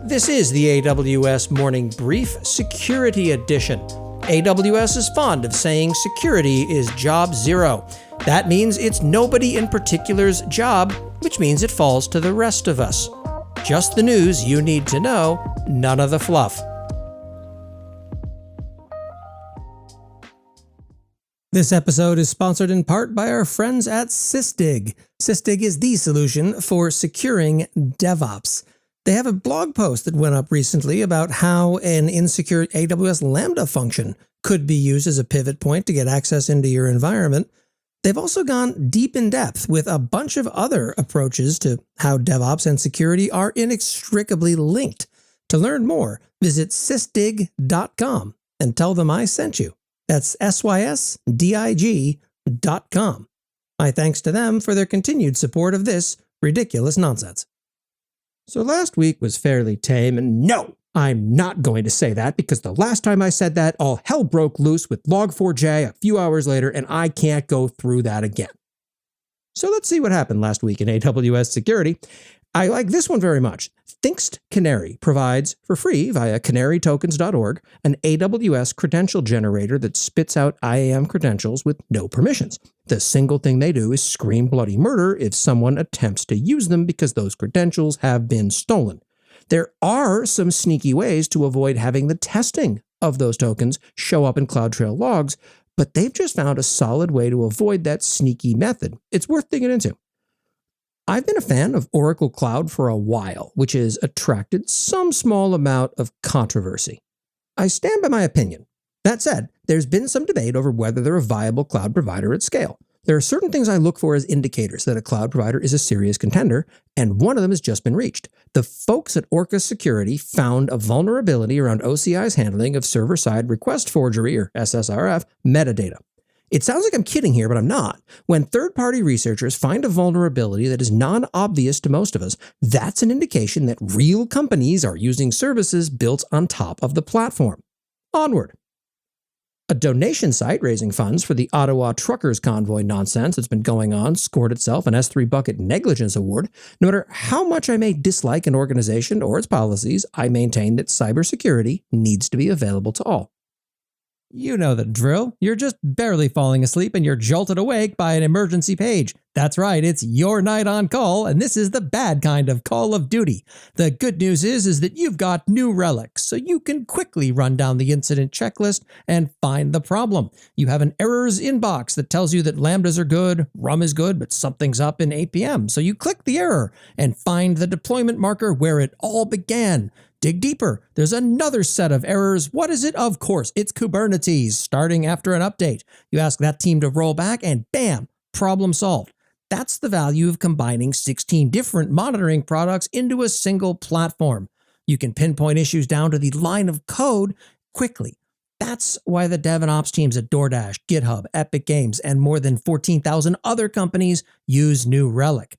This is the AWS Morning Brief Security Edition. AWS is fond of saying security is job zero. That means it's nobody in particular's job, which means it falls to the rest of us. Just the news you need to know, none of the fluff. This episode is sponsored in part by our friends at Sysdig. Sysdig is the solution for securing DevOps. They have a blog post that went up recently about how an insecure AWS Lambda function could be used as a pivot point to get access into your environment. They've also gone deep in depth with a bunch of other approaches to how DevOps and security are inextricably linked. To learn more, visit sysdig.com and tell them I sent you. That's sysdig.com. My thanks to them for their continued support of this ridiculous nonsense. So last week was fairly tame, and no, I'm not going to say that because the last time I said that, all hell broke loose with Log4J a few hours later, and I can't go through that again. So let's see what happened last week in AWS security. I like this one very much. Thinkst Canary provides for free via canarytokens.org an AWS credential generator that spits out IAM credentials with no permissions. The single thing they do is scream bloody murder if someone attempts to use them because those credentials have been stolen. There are some sneaky ways to avoid having the testing of those tokens show up in CloudTrail logs, but they've just found a solid way to avoid that sneaky method. It's worth digging into. I've been a fan of Oracle Cloud for a while, which has attracted some small amount of controversy. I stand by my opinion. That said, there's been some debate over whether they're a viable cloud provider at scale. There are certain things I look for as indicators that a cloud provider is a serious contender, and one of them has just been reached. The folks at Orca Security found a vulnerability around OCI's handling of server-side request forgery, or SSRF, metadata. It sounds like I'm kidding here, but I'm not. When third-party researchers find a vulnerability that is non-obvious to most of us, that's an indication that real companies are using services built on top of the platform. Onward. A donation site raising funds for the Ottawa Truckers Convoy nonsense that's been going on scored itself an S3 Bucket Negligence Award. No matter how much I may dislike an organization or its policies, I maintain that cybersecurity needs to be available to all. You know the drill. You're just barely falling asleep and you're jolted awake by an emergency page. That's right, it's your night on call, and this is the bad kind of Call of Duty. The good news is that you've got New Relic, so you can quickly run down the incident checklist and find the problem. You have an errors inbox that tells you that lambdas are good, rum is good, but something's up in APM. So you click the error and find the deployment marker where it all began. Dig deeper. There's another set of errors. What is it? Of course, it's Kubernetes starting after an update. You ask that team to roll back and bam, problem solved. That's the value of combining 16 different monitoring products into a single platform. You can pinpoint issues down to the line of code quickly. That's why the dev and ops teams at DoorDash, GitHub, Epic Games, and more than 14,000 other companies use New Relic.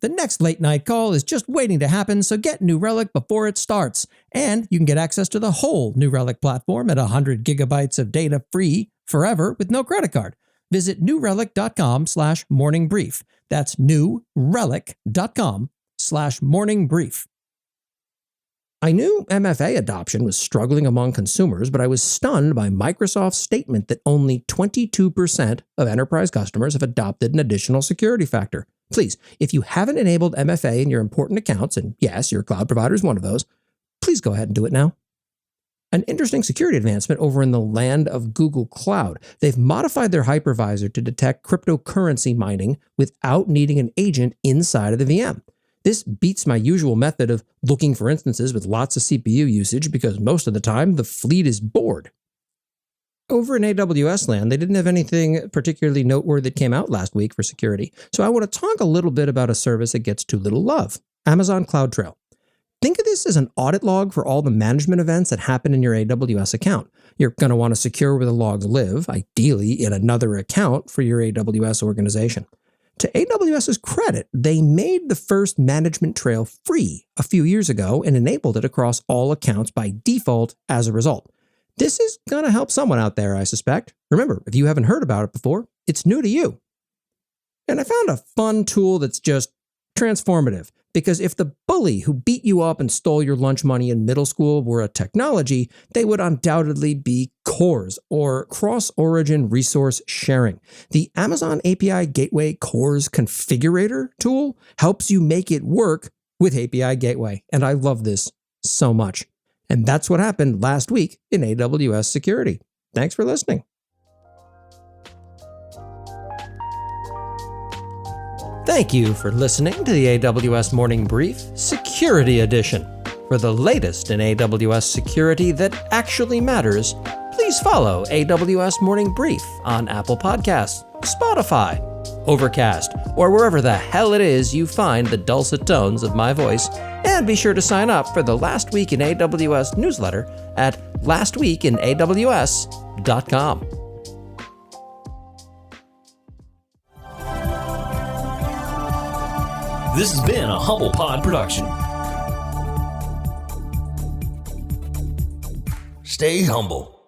The next late night call is just waiting to happen, so get New Relic before it starts. And you can get access to the whole New Relic platform at 100 gigabytes of data free forever with no credit card. Visit newrelic.com/morningbrief. That's newrelic.com/morningbrief. I knew MFA adoption was struggling among consumers, but I was stunned by Microsoft's statement that only 22% of enterprise customers have adopted an additional security factor. Please, if you haven't enabled MFA in your important accounts, and yes, your cloud provider is one of those, please go ahead and do it now. An interesting security advancement over in the land of Google Cloud. They've modified their hypervisor to detect cryptocurrency mining without needing an agent inside of the VM. This beats my usual method of looking for instances with lots of CPU usage because most of the time the fleet is bored. Over in AWS land, they didn't have anything particularly noteworthy that came out last week for security, so I want to talk a little bit about a service that gets too little love, Amazon CloudTrail. Think of this as an audit log for all the management events that happen in your AWS account. You're going to want to secure where the logs live, ideally in another account for your AWS organization. To AWS's credit, they made the first management trail free a few years ago and enabled it across all accounts by default as a result. This is going to help someone out there, I suspect. Remember, if you haven't heard about it before, it's new to you. And I found a fun tool that's just transformative. Because if the bully who beat you up and stole your lunch money in middle school were a technology, they would undoubtedly be CORS, or Cross-Origin Resource Sharing. The Amazon API Gateway CORS Configurator tool helps you make it work with API Gateway, and I love this so much. And that's what happened last week in AWS security. Thanks for listening. Thank you for listening to the AWS Morning Brief Security Edition. For the latest in AWS security that actually matters, please follow AWS Morning Brief on Apple Podcasts, Spotify, Overcast, or wherever the hell it is you find the dulcet tones of my voice. And be sure to sign up for the Last Week in AWS newsletter at lastweekinaws.com. This has been a Humble Pod production. Stay humble.